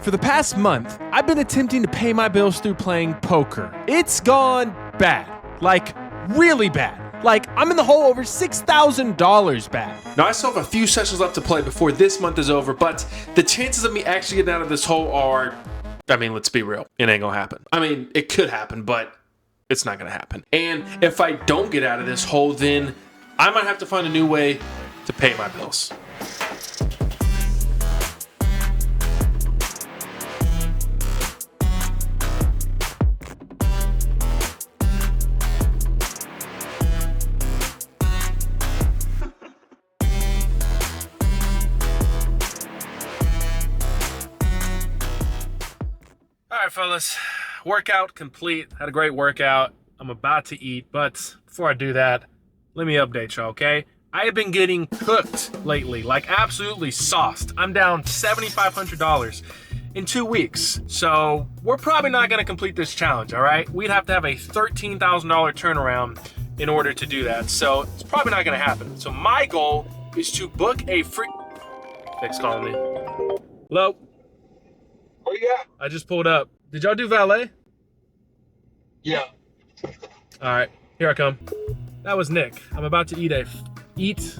For the past month, I've been attempting to pay my bills through playing poker. It's gone bad. Like, really bad. Like, I'm in the hole over $6,000 bad. Now, I still have a few sessions left to play before this month is over, but the chances of me actually getting out of this hole are, I mean, let's be real. It ain't gonna happen. I mean, it could happen, but it's not gonna happen. And if I don't get out of this hole, then I might have to find a new way to pay my bills. All right, fellas, workout complete. Had a great workout. I'm about to eat, but before I do that, let me update y'all, okay? I have been getting cooked lately, like absolutely sauced. I'm down $7,500 in 2 weeks. So we're probably not gonna complete this challenge, all right? We'd have to have a $13,000 turnaround in order to do that. So it's probably not gonna happen. So my goal is to book a free... Nick's calling me. Hello? Where you at? I just pulled up. Did y'all do valet? Yeah. All right, here I come. That was Nick. I'm about to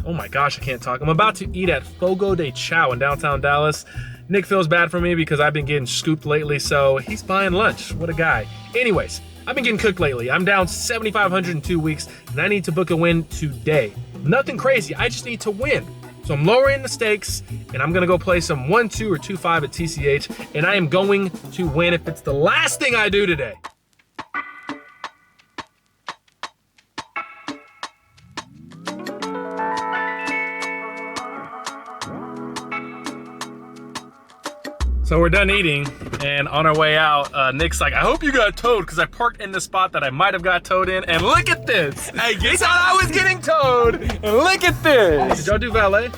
oh my gosh, I can't talk. I'm about to eat at Fogo de Chao in downtown Dallas. Nick feels bad for me because I've been getting scooped lately, so he's buying lunch. What a guy. Anyways, I've been getting cooked lately. I'm down $7,500 in 2 weeks, and I need to book a win today. Nothing crazy, I just need to win. So I'm lowering the stakes, and I'm gonna go play some 1-2 or 2-5 at TCH, and I am going to win if it's the last thing I do today. So we're done eating, and on our way out, Nick's like, I hope you got towed, because I parked in the spot that I might have got towed in, and look at this! Hey, guess how I was getting towed, and look at this! Did y'all do valet?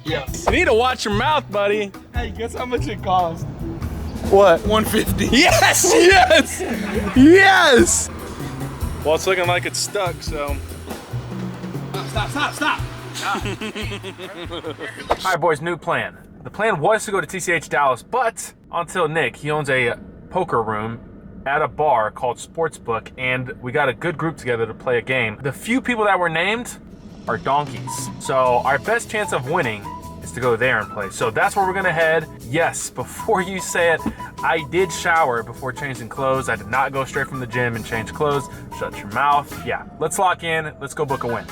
Yeah. You need to watch your mouth, buddy. Hey, guess how much it cost? What? $150. Yes! Yes! Yes! Well, it's looking like it's stuck, so. Stop. All right, boys, new plan. The plan was to go to TCH Dallas, but until Nick, he owns a poker room at a bar called Sportsbook, and we got a good group together to play a game. The few people that were named are donkeys. So our best chance of winning is to go there and play. So that's where we're gonna head. Yes, before you say it, I did shower before changing clothes. I did not go straight from the gym and change clothes. Shut your mouth. Yeah, let's lock in. Let's go book a win.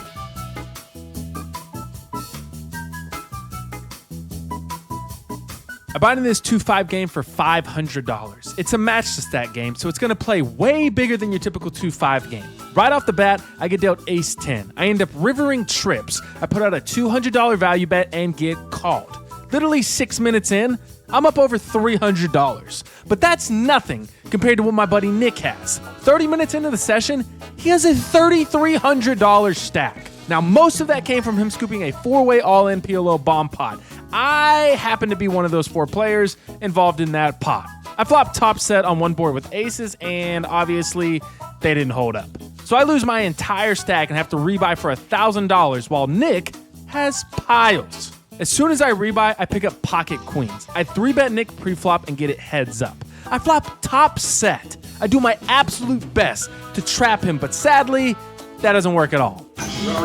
I bought in this 2-5 game for $500. It's a match to stat game, so it's gonna play way bigger than your typical 2-5 game. Right off the bat, I get dealt ace 10. I end up rivering trips. I put out a $200 value bet and get called. Literally 6 minutes in, I'm up over $300. But that's nothing compared to what my buddy Nick has. 30 minutes into the session, he has a $3,300 stack. Now, most of that came from him scooping a 4-way all-in PLO bomb pot. I happen to be one of those 4 players involved in that pot. I flopped top set on one board with aces, and obviously, they didn't hold up. So I lose my entire stack and have to rebuy for $1,000 while Nick has piles. As soon as I rebuy, I pick up pocket queens. I 3-bet Nick pre-flop and get it heads up. I flop top set. I do my absolute best to trap him, but sadly, that doesn't work at all. I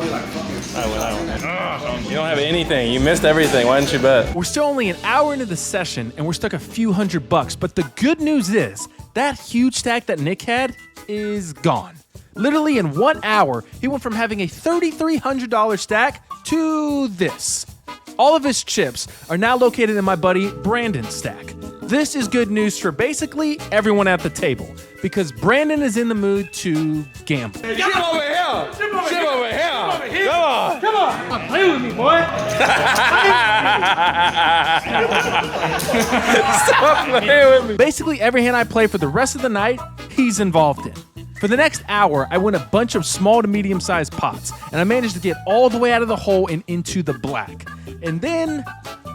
win. You don't have anything. You missed everything. Why didn't you bet? We're still only an hour into the session and we're stuck a few $100, but the good news is that huge stack that Nick had is gone. Literally in 1 hour, he went from having a $3,300 stack to this. All of his chips are now located in my buddy Brandon's stack. This is good news for basically everyone at the table because Brandon is in the mood to gamble. Hey, ship over here. Ship over here. Come on. Play with me, boy. Stop playing with me. Basically every hand I play for the rest of the night, he's involved in. For the next hour, I win a bunch of small to medium-sized pots, and I managed to get all the way out of the hole and into the black. And then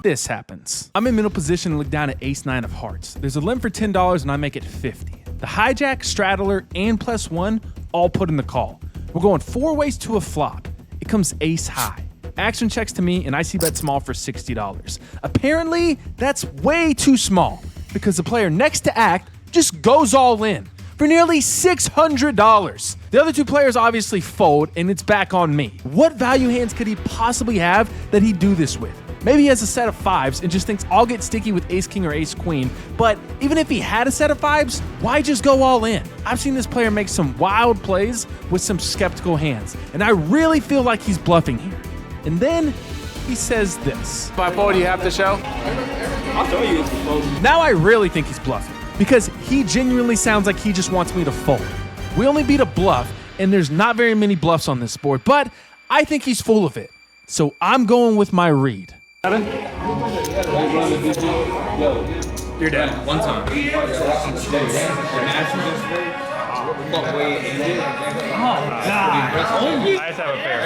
this happens. I'm in middle position and look down at ace-9 of hearts. There's a limp for $10 and I make it 50. The hijack, straddler, and +1 all put in the call. We're going 4 ways to a flop. It comes ace high. Action checks to me and I see bet small for $60. Apparently, that's way too small. because the player next to act just goes all in for nearly $600. The other two players obviously fold, and it's back on me. What value hands could he possibly have that he'd do this with? Maybe he has a set of 5s and just thinks I'll get sticky with ace king or ace queen, but even if he had a set of 5s, why just go all in? I've seen this player make some wild plays with some skeptical hands, and I really feel like he's bluffing here. And then he says this. If I fold, you have to show. I'll tell you. Now I really think he's bluffing, because he genuinely sounds like he just wants me to fold. We only beat a bluff, and there's not very many bluffs on this board, but I think he's full of it. So I'm going with my read. You're dead. One time. I just have a pair.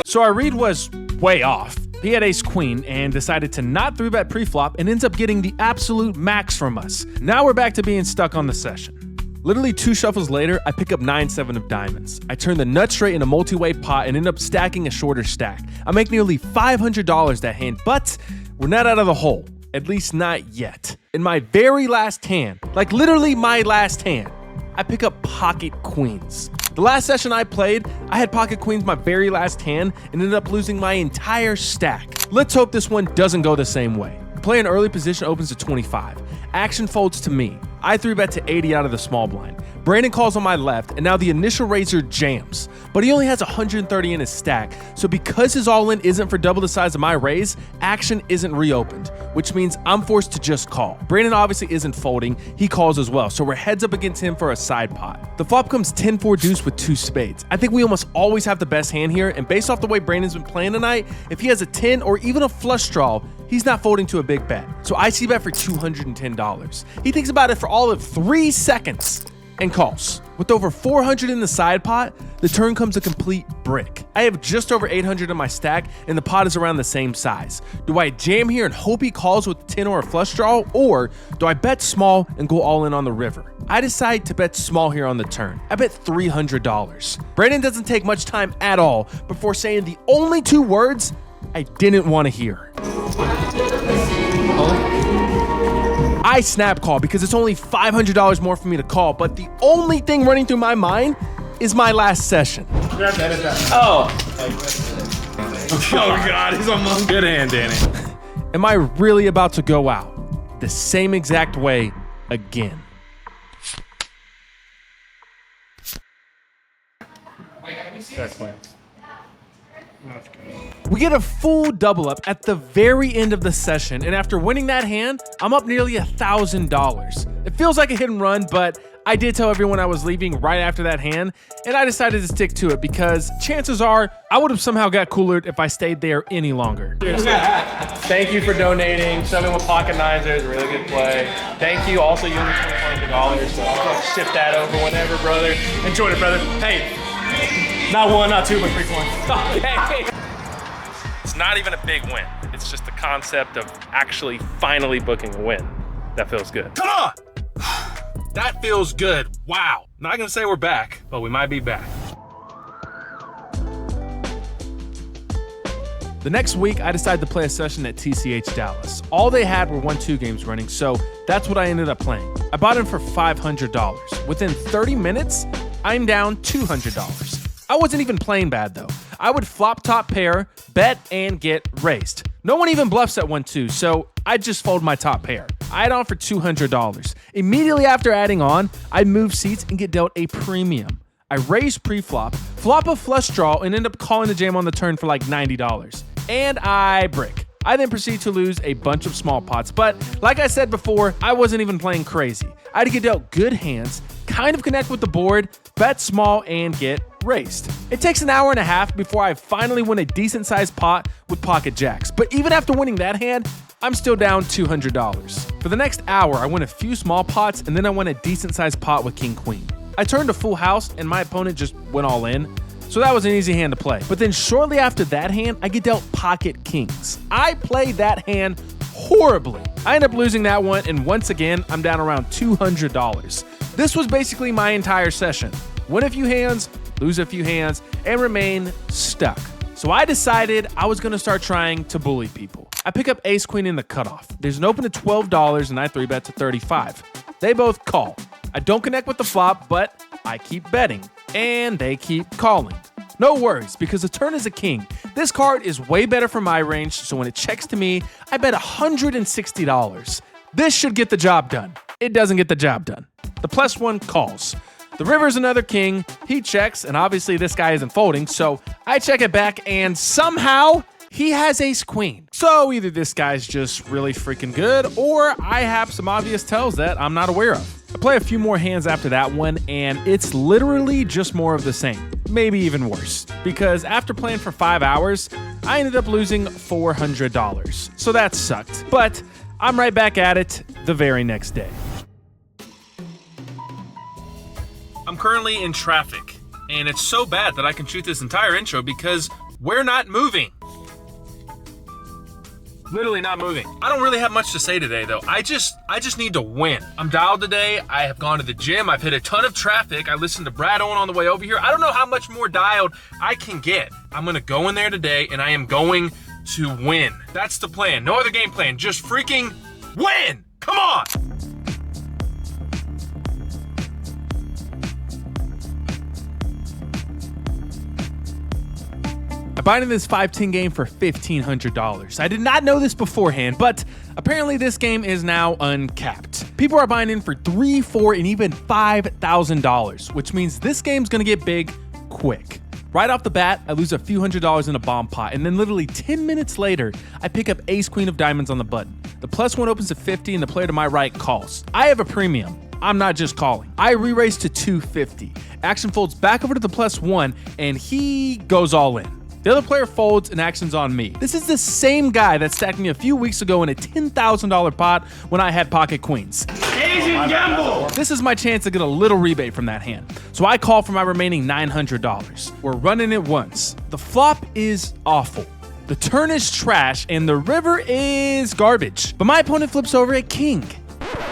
So our read was way off. He had ace queen and decided to not 3-bet preflop and ends up getting the absolute max from us. Now we're back to being stuck on the session. Literally 2 shuffles later, I pick up 9-7 of diamonds. I turn the nut straight in a multi-way pot and end up stacking a shorter stack. I make nearly $500 that hand, but we're not out of the hole. At least not yet. In my very last hand, like literally my last hand, I pick up pocket queens. The last session I played, I had pocket queens my very last hand and ended up losing my entire stack. Let's hope this one doesn't go the same way. Play in early position opens to 25. Action folds to me. I 3-bet to 80 out of the small blind. Brandon calls on my left, and now the initial raiser jams, but he only has 130 in his stack, so because his all-in isn't for double the size of my raise, action isn't reopened, which means I'm forced to just call. Brandon obviously isn't folding, he calls as well, so we're heads up against him for a side pot. The flop comes 10-4 deuce with 2 spades. I think we almost always have the best hand here, and based off the way Brandon's been playing tonight, if he has a 10 or even a flush draw, he's not folding to a big bet. So I see bet for $210. He thinks about it for all of 3 seconds and calls. With over 400 in the side pot, the turn comes a complete brick. I have just over 800 in my stack and the pot is around the same size. Do I jam here and hope he calls with 10 or a flush draw, or do I bet small and go all in on the river? I decide to bet small here on the turn. I bet $300. Brandon doesn't take much time at all before saying the only 2 words I didn't want to hear. I snap call because it's only $500 more for me to call, but the only thing running through my mind is my last session. Oh. Oh God, he's almost good hand, Danny. Am I really about to go out the same exact way again? We get a full double up at the very end of the session, and after winning that hand, I'm up nearly $1,000. It feels like a hit and run, but I did tell everyone I was leaving right after that hand, and I decided to stick to it because chances are I would have somehow got coolered if I stayed there any longer. Thank you for donating. Shoving with pocket nines there is a really good play. Thank you. Also, you only $20, so I'll shift that over whenever, brother. Enjoy it, brother. Hey, not 1, not 2, but 3 points. Okay. It's not even a big win. It's just the concept of actually finally booking a win. That feels good. Come on! That feels good. Wow. Not gonna say we're back, but we might be back. The next week, I decided to play a session at TCH Dallas. All they had were 1-2 games running, so that's what I ended up playing. I bought in for $500. Within 30 minutes, I'm down $200. I wasn't even playing bad though. I would flop top pair, bet, and get raised. No one even bluffs at 1-2, so I just fold my top pair. I had on for $200. Immediately after adding on, I move seats and get dealt a premium. I raise pre-flop, flop a flush draw, and end up calling the jam on the turn for like $90. And I brick. I then proceed to lose a bunch of small pots, but like I said before, I wasn't even playing crazy. I had to get dealt good hands, kind of connect with the board, bet small, and get raised. It takes an hour and a half before I finally win a decent sized pot with pocket jacks, but even after winning that hand, I'm still down $200. For the next hour, I win a few small pots and then I win a decent sized pot with king queen. I turned a full house and my opponent just went all in, so that was an easy hand to play. But then shortly after that hand, I get dealt pocket kings. I played that hand horribly. I end up losing that one, and once again, I'm down around $200. This was basically my entire session. Win a few hands, lose a few hands, and remain stuck. So I decided I was gonna start trying to bully people. I pick up ace queen in the cutoff. There's an open to $12 and I 3-bet to 35. They both call. I don't connect with the flop, but I keep betting and they keep calling. No worries, because the turn is a king. This card is way better for my range, so when it checks to me, I bet $160. This should get the job done. It doesn't get the job done. The +1 calls. The river's another king. He checks, and obviously this guy isn't folding, so I check it back, and somehow he has ace queen. So either this guy's just really freaking good, or I have some obvious tells that I'm not aware of. I play a few more hands after that one, and it's literally just more of the same. Maybe even worse. Because after playing for 5 hours, I ended up losing $400. So that sucked. But I'm right back at it the very next day. I'm currently in traffic, and it's so bad that I can shoot this entire intro because we're not moving. Literally not moving. I don't really have much to say today though. I just need to win. I'm dialed today. I have gone to the gym. I've hit a ton of traffic. I listened to Brad Owen on the way over here. I don't know how much more dialed I can get. I'm gonna go in there today and I am going to win. That's the plan. No other game plan. Just freaking win. Come on. I buy into this 5-10 game for $1,500. I did not know this beforehand, but apparently this game is now uncapped. People are buying in for $3,000, $4,000, and even $5,000, which means this game's gonna get big quick. Right off the bat, I lose a few $100s in a bomb pot, and then literally 10 minutes later, I pick up ace queen of diamonds on the button. The +1 opens to 50, and the player to my right calls. I have a premium. I'm not just calling. I re-raise to 250. Action folds back over to the +1, and he goes all in. The other player folds and action's on me. This is the same guy that stacked me a few weeks ago in a $10,000 pot when I had pocket queens. Asian gamble. This is my chance to get a little rebate from that hand. So I call for my remaining $900. We're running it once. The flop is awful. The turn is trash and the river is garbage. But my opponent flips over a king,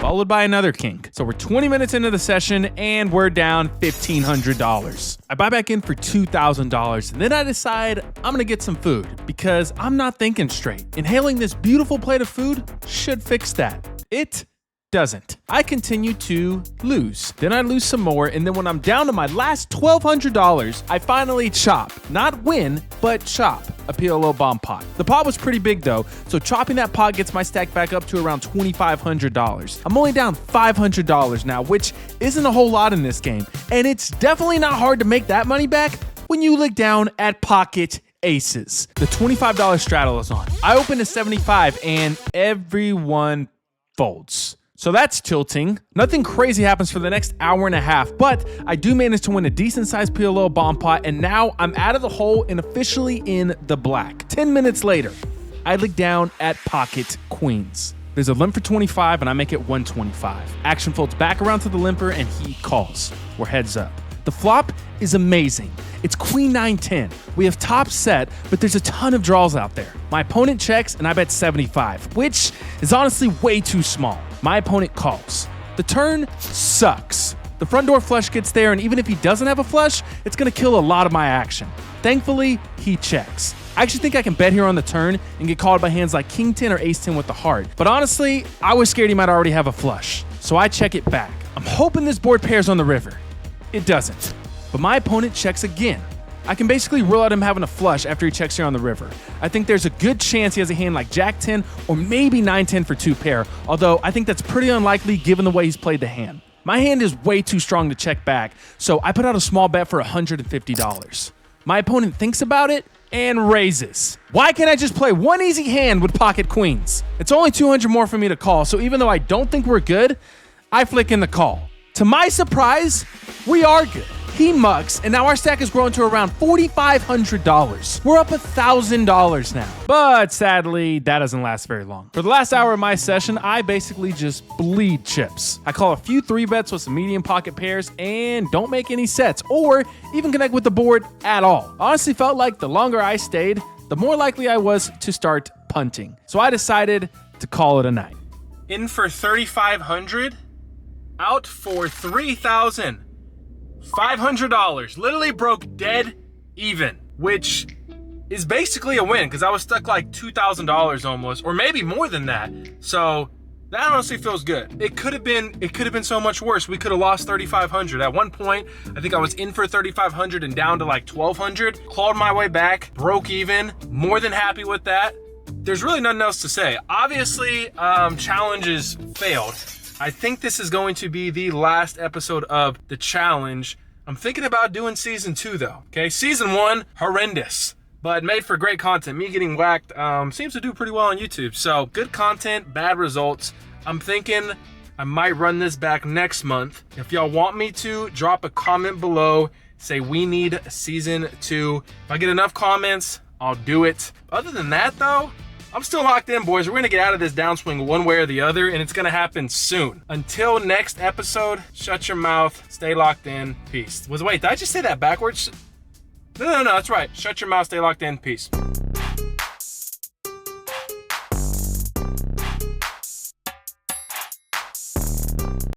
followed by another king. So we're 20 minutes into the session and we're down $1,500. I buy back in for $2,000 and then I decide I'm gonna get some food because I'm not thinking straight. Inhaling this beautiful plate of food should fix that. It doesn't. I continue to lose. Then I lose some more, and then when I'm down to my last $1,200, I finally chop. Not win, but chop a PLO bomb pot. The pot was pretty big though, so chopping that pot gets my stack back up to around $2,500. I'm only down $500 now, which isn't a whole lot in this game, and it's definitely not hard to make that money back when you look down at pocket aces. The $25 straddle is on. I open to 75 and everyone folds. So that's tilting. Nothing crazy happens for the next hour and a half, but I do manage to win a decent sized PLO bomb pot, and now I'm out of the hole and officially in the black. 10 minutes later, I look down at pocket queens. There's a limp for 25 and I make it 125. Action folds back around to the limper and he calls. We're heads up. The flop is amazing. It's queen 9-10. We have top set, but there's a ton of draws out there. My opponent checks and I bet 75, which is honestly way too small. My opponent calls. The turn sucks. The front door flush gets there, and even if he doesn't have a flush, it's gonna kill a lot of my action. Thankfully, he checks. I actually think I can bet here on the turn and get called by hands like king 10 or ace 10 with the heart. But honestly, I was scared he might already have a flush, so I check it back. I'm hoping this board pairs on the river. It doesn't. But my opponent checks again. I can basically rule out him having a flush after he checks here on the river. I think there's a good chance he has a hand like jack 10 or maybe 9-10 for 2 pair, although I think that's pretty unlikely given the way he's played the hand. My hand is way too strong to check back, so I put out a small bet for $150. My opponent thinks about it and raises. Why can't I just play one easy hand with pocket queens? It's only 200 more for me to call, so even though I don't think we're good, I flick in the call. To my surprise, we are good. He mucks, and now our stack has grown to around $4,500. We're up $1,000 now. But sadly, that doesn't last very long. For the last hour of my session, I basically just bleed chips. I call a few 3-bets with some medium pocket pairs and don't make any sets or even connect with the board at all. Honestly felt like the longer I stayed, the more likely I was to start punting. So I decided to call it a night. In for 3,500, out for 3,500. Literally broke dead even, which is basically a win because I was stuck like $2,000 almost, or maybe more than that. So that honestly feels good. It could have been so much worse. We could have lost 3,500. At one point, I think I was in for 3,500 and down to like 1,200. Clawed my way back, broke even. More than happy with that. There's really nothing else to say. Obviously, challenges failed. I think this is going to be the last episode of the challenge. I'm thinking about doing season 2 though. Okay, season 1, horrendous, but made for great content. Me getting whacked seems to do pretty well on YouTube. So good content, bad results. I'm thinking I might run this back next month. If y'all want me to, drop a comment below. Say we need season 2. If I get enough comments, I'll do it. Other than that though, I'm still locked in, boys. We're gonna get out of this downswing one way or the other, and it's gonna happen soon. Until next episode, shut your mouth, stay locked in, peace. Wait, did I just say that backwards? No, that's right. Shut your mouth, stay locked in, peace.